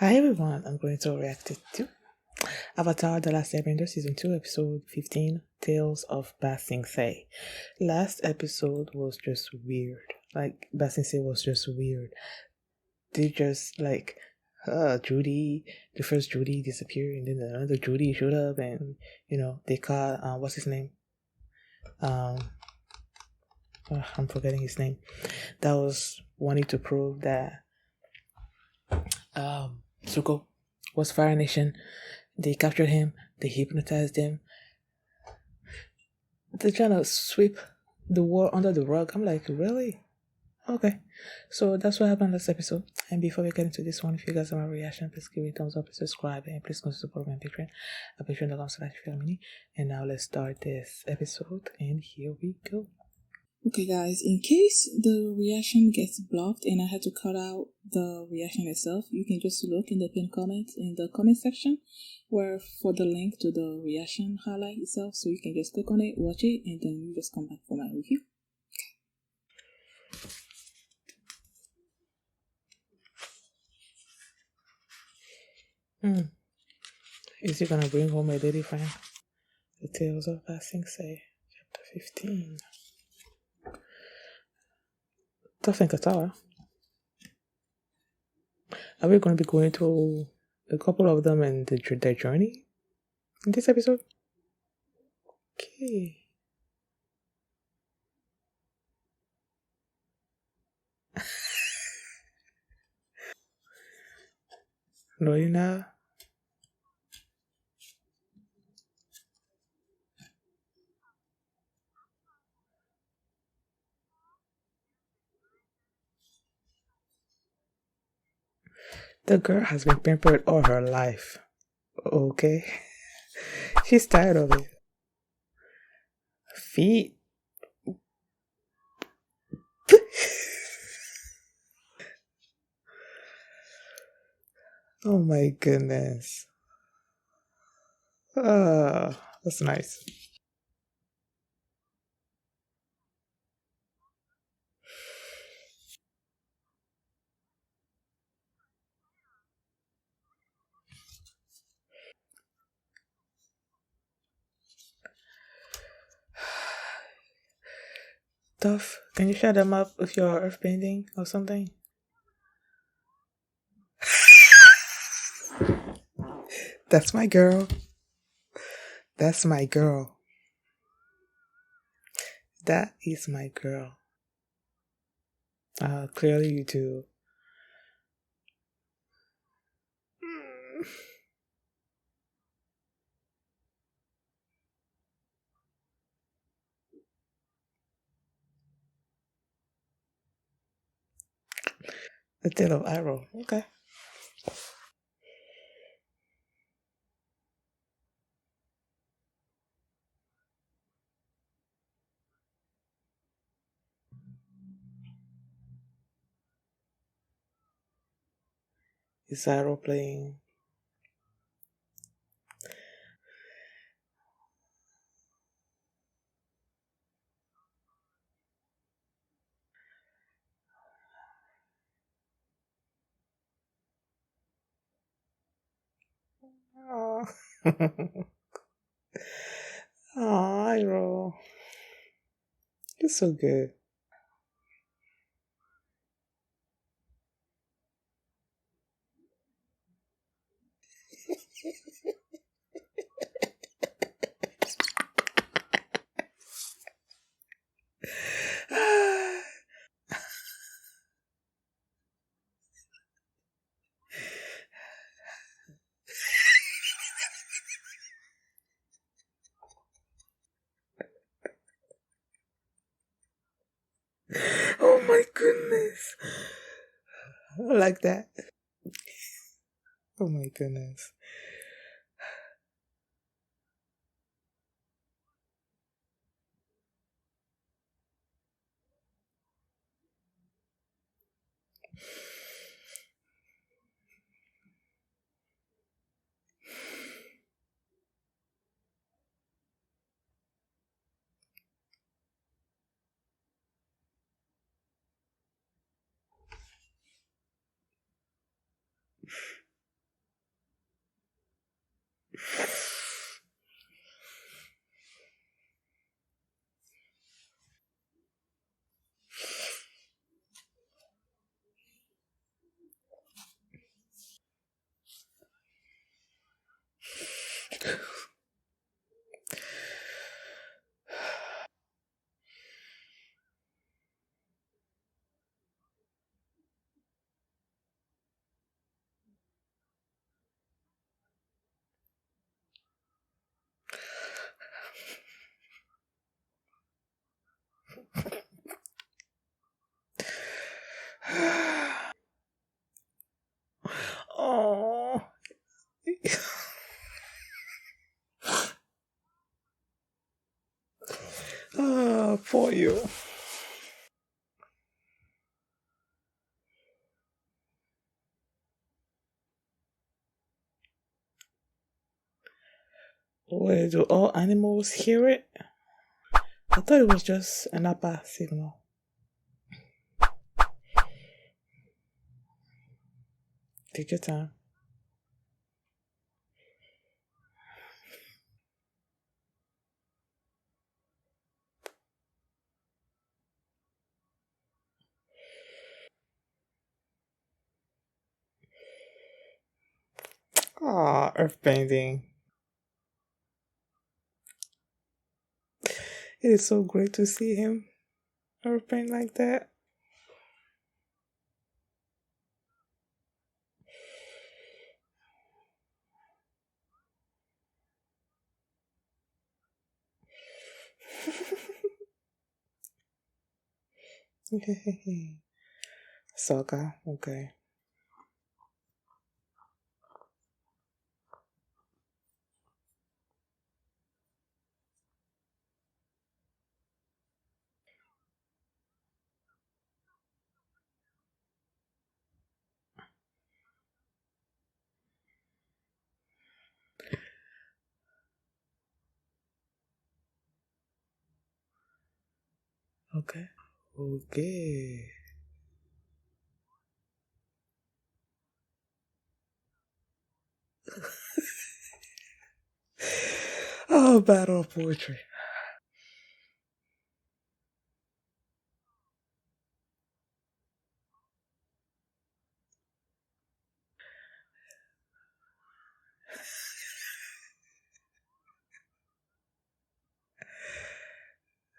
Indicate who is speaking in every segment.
Speaker 1: Hi everyone, I'm going to react to Avatar The Last Airbender Season 2 Episode 15, Tales of Ba Sing Se. Last episode was just weird. Like, Ba Sing Se was just weird. They just, Judy, the first Judy disappeared and then another Judy showed up and, they caught, what's his name? I'm forgetting his name. That was wanting to prove that Zuko was Fire Nation. They captured him, they hypnotized him. They're trying to sweep the war under the rug. I'm like, really? Okay. So that's what happened last episode. And before we get into this one, if you guys have a reaction, please give it a thumbs up, subscribe, and please consider supporting my Patreon at patreon.com/filmmini. And now let's start this episode. And here we go.
Speaker 2: Okay guys, in case the reaction gets blocked and I had to cut out the reaction itself, you can just look in the pinned comments in the comment section where for the link to the reaction highlight itself, so you can just click on it, watch it, and then you just come back for my review.
Speaker 1: Is he gonna bring home a lady friend? The Tales of Ba Sing Se, Chapter 15. Toph and Katara. Are we going to be going to a couple of them and their journey in this episode? Okay. Lorena. The girl has been pampered all her life. Okay. She's tired of it. Feet. Oh my goodness. That's nice. Toph, can you shut them up with your earth painting or something? That's my girl. That's my girl. That is my girl. Clearly you do. The tale of Iroh. Okay. Is Iroh playing? Oh. Oh, Iroh. You're so good. Oh my goodness. I like that. Oh my goodness. for you. Wait, do all animals hear it? I thought it was just an Appa signal. Take your time. Ah, earthbending. It is so great to see him earthbend like that. Sokka, okay. Okay. Okay. Oh, battle of poetry.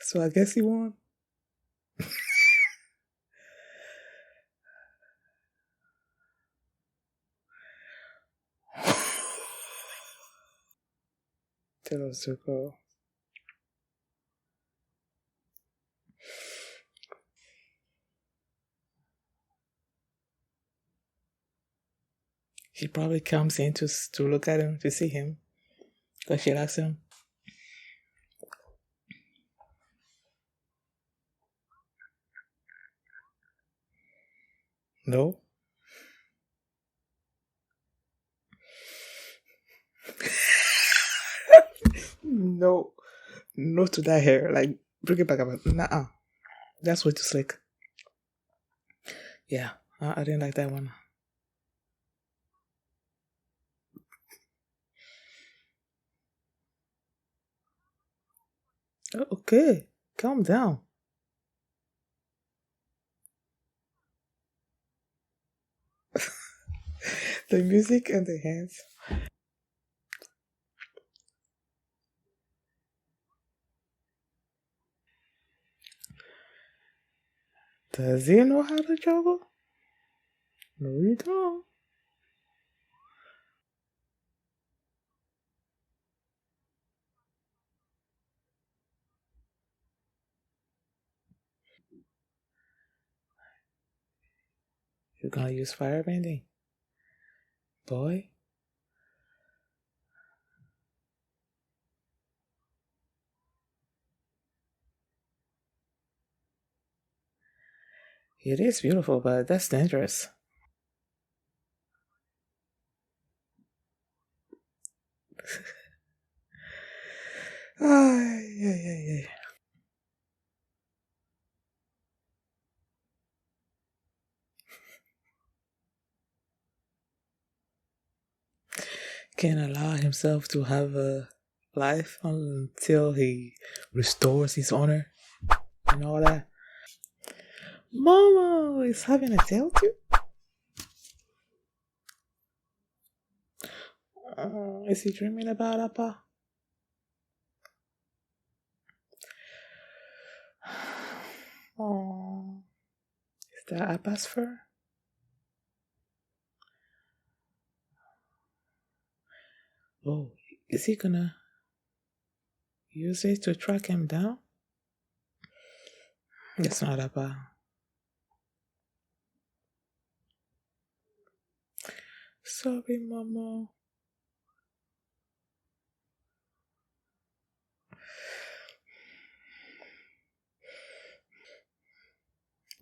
Speaker 1: So I guess he won. Tell Zuko. She probably comes in to look at him, to see him. Because she likes him. No. No. No to that hair. Like, bring it back up. Nah. That's way too slick. Yeah. I didn't like that one. Oh, okay. Calm down. The music and the hands. Does he know how to juggle? No, you don't. You're gonna use firebending. Boy. It is beautiful, but that's dangerous. Yeah. Can't allow himself to have a life until he restores his honor and all that. Momo is having a tail too? Is he dreaming about Appa? Oh, is that Appa's fur? Oh, is he gonna use it to track him down? It's not Appa. Sorry, Momo.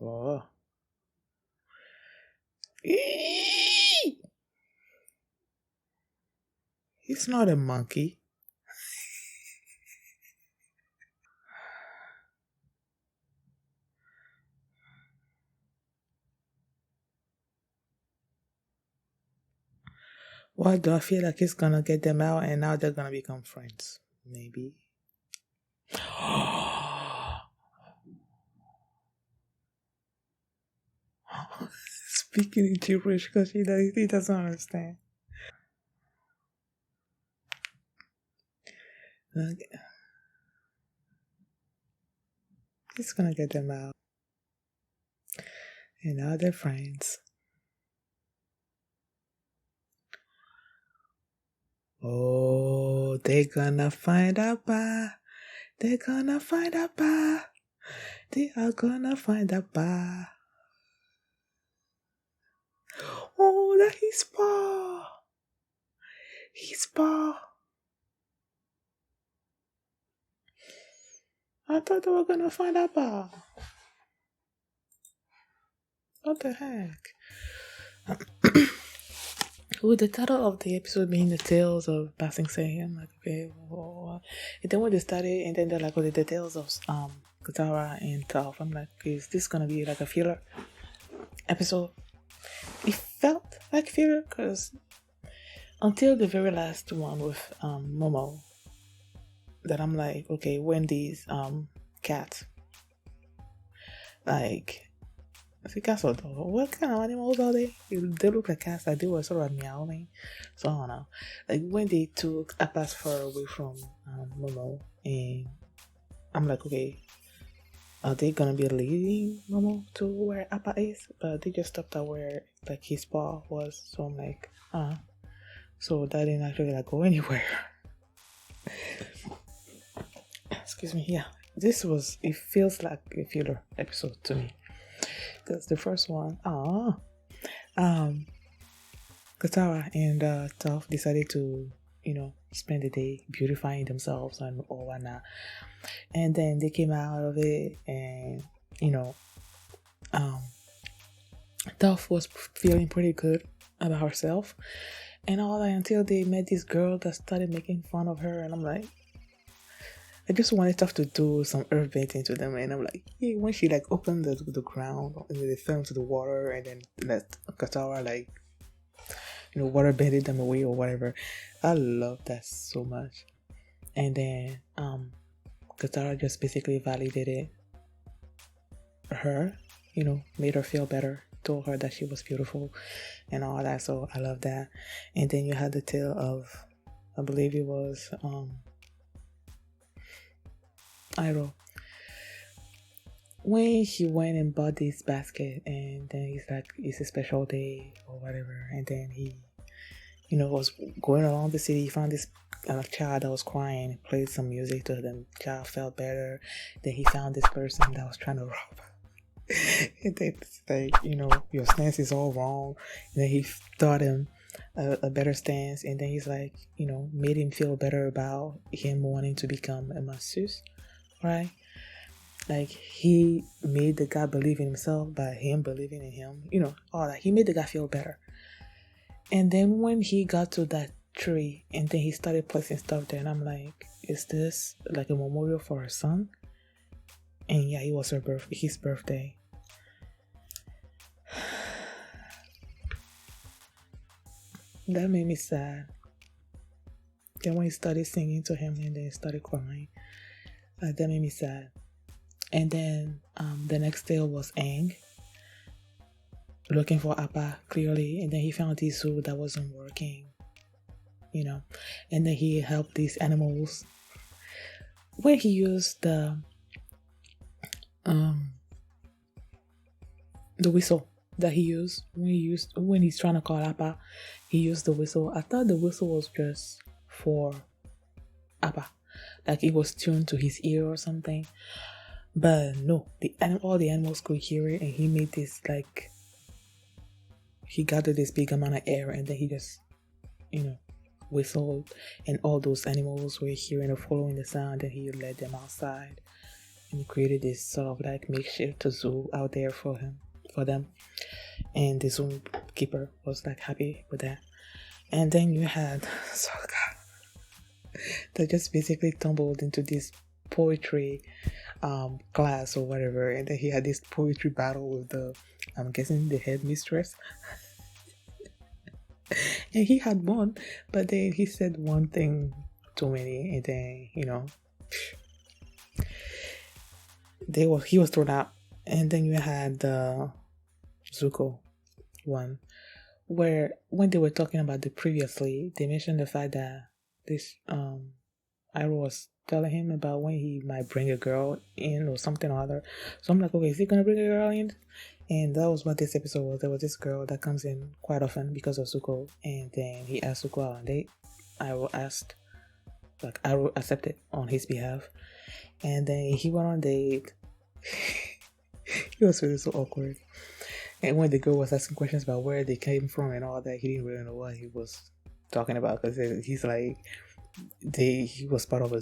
Speaker 1: Oh. Eee! He's not a monkey. Why do I feel like he's gonna get them out and now they're gonna become friends? Maybe. Speaking in gibberish because he doesn't understand. Okay. He's gonna get them out. And now they're friends. Oh, they're gonna find Appa. They're gonna find Appa. They are gonna find Appa. Oh, that his paw. His paw. I thought they were gonna find Appa. What the heck? With the title of the episode being the tales of Passing Say, I'm like, okay. And then when they started, and then they're like, the tales of Katara and Toph. I'm like, is this gonna be like a filler episode? It felt like filler because until the very last one with Momo, that I'm like, okay, when these cats, like, I think cats or dog. What kind of animals are they? They look like cats. Like they were sort of meowing. So I don't know. Like when they took Appa's fur away from Momo, and I'm like, okay, are they gonna be leading Momo to where Appa is? But they just stopped at where like his paw was. So I'm like, so that didn't actually like go anywhere. Excuse me. Yeah, it feels like a filler episode to me. Because the first one, Katara and Toph decided to, spend the day beautifying themselves and all whatnot. And then they came out of it, and Toph was feeling pretty good about herself and all that until they met this girl that started making fun of her, and I'm like, I just wanted Toph to do some earth bending to them, and I'm like, yeah, when she like opened the ground and they fell into the water, and then let Katara like water bended them away or whatever. I love that so much. And then Katara just basically validated her, made her feel better, told her that she was beautiful and all that. So I love that. And then you had the tale of, I believe it was Iroh, when he went and bought this basket, and then he's like, it's a special day or whatever, and then he was going around the city. He found this child that was crying, played some music to them. Child felt better. Then he found this person that was trying to rob. And then it's like, your stance is all wrong. And then he taught him a better stance. And then he's like, made him feel better about him wanting to become a masseuse, right? Like he made the guy believe in himself by him believing in him. All that. He made the guy feel better. And then when he got to that tree, and then he started placing stuff there, and I'm like, is this like a memorial for her son? And yeah, it was his birthday. That made me sad. Then when he started singing to him, and then he started crying, that made me sad. And then the next day was Aang looking for Appa clearly, and then he found this zoo that wasn't working, and then he helped these animals. When he used the whistle that he used when he's trying to call Appa, he used the whistle. I thought the whistle was just for Appa, like it was tuned to his ear or something, but no, all the animals could hear it, and he made this like, he gathered this big amount of air, and then he just whistled, and all those animals were hearing or following the sound, and he led them outside. and he created this sort of like makeshift zoo out there for them. And the zookeeper was like happy with that. And then you had Sokka that just basically tumbled into this poetry class or whatever, and then he had this poetry battle with I'm guessing the headmistress. And he had won, but then he said one thing too many, and then he was thrown out. And then you had the Zuko one, where when they were talking about the previously, they mentioned the fact that this Iroh was telling him about when he might bring a girl in or something or other. So I'm like, okay, is he gonna bring a girl in? And that was what this episode was. There was this girl that comes in quite often because of Zuko, and then he asked Zuko out on a date. Iroh accepted on his behalf, and then he went on a date. He was feeling so awkward. And when the girl was asking questions about where they came from and all that, he didn't really know what he was talking about, because he's like, he was part of a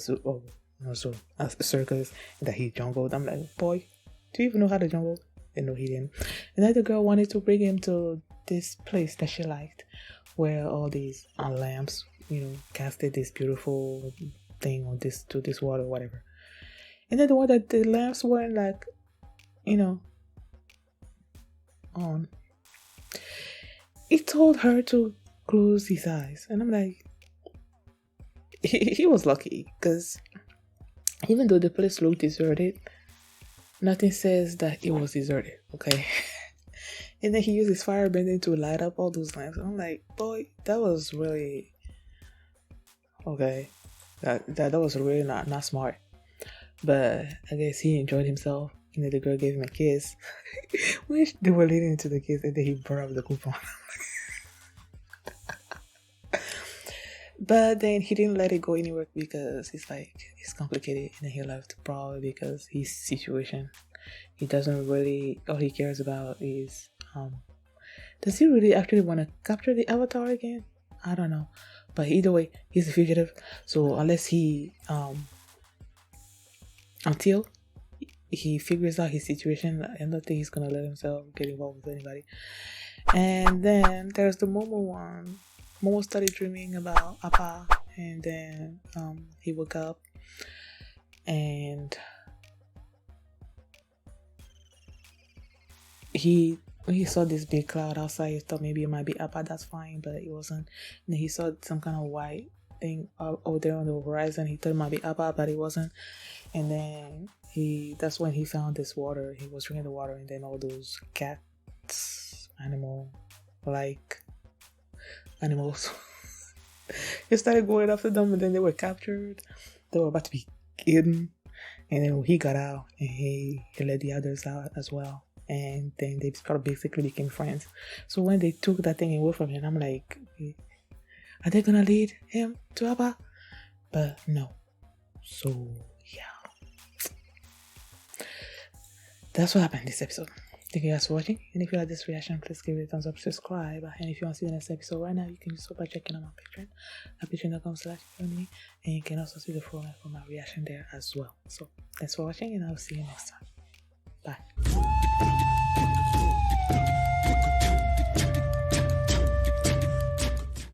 Speaker 1: circus that he jungled. I'm like, boy, do you even know how to jungle? And no, he didn't. And then the girl wanted to bring him to this place that she liked, where all these lamps, casted this beautiful thing on this water, whatever. And then the one that the lamps weren't like, on. He told her to close his eyes, and I'm like, he was lucky, because even though the place looked deserted, nothing says that it was deserted, okay? And then he used his firebending to light up all those lamps. I'm like, boy, that was really okay. That was really not smart. But I guess he enjoyed himself. The girl gave him a kiss. When they were leading into the kiss, and then he brought up the coupon. But then he didn't let it go anywhere, because it's complicated, and then he left probably because his situation. He doesn't really, all he cares about is, does he really actually want to capture the avatar again? I don't know. But either way, he's a fugitive. So unless until he figures out his situation, I don't think he's gonna let himself get involved with anybody. And then there's the Momo one. Momo started dreaming about Appa, and then he woke up, and when he saw this big cloud outside, he thought maybe it might be Appa. That's fine, but it wasn't. And then he saw some kind of white thing over there on the horizon. He thought it might be Appa, but it wasn't. And then that's when he found this water. He was drinking the water, and then all those animals he started going after them, and then they were captured. They were about to be eaten, and then he got out, and he let the others out as well, and then they basically became friends. So when they took that thing away from him, I'm like, are they gonna lead him to Appa? But no. So yeah, that's what happened in this episode. Thank you guys for watching, and if you like this reaction, please give it a thumbs up, subscribe, and if you want to see the next episode right now, you can do so by checking out my Patreon at patreon.com/me, and you can also see the format for my reaction there as well. So thanks for watching, and I'll see you next time. Bye.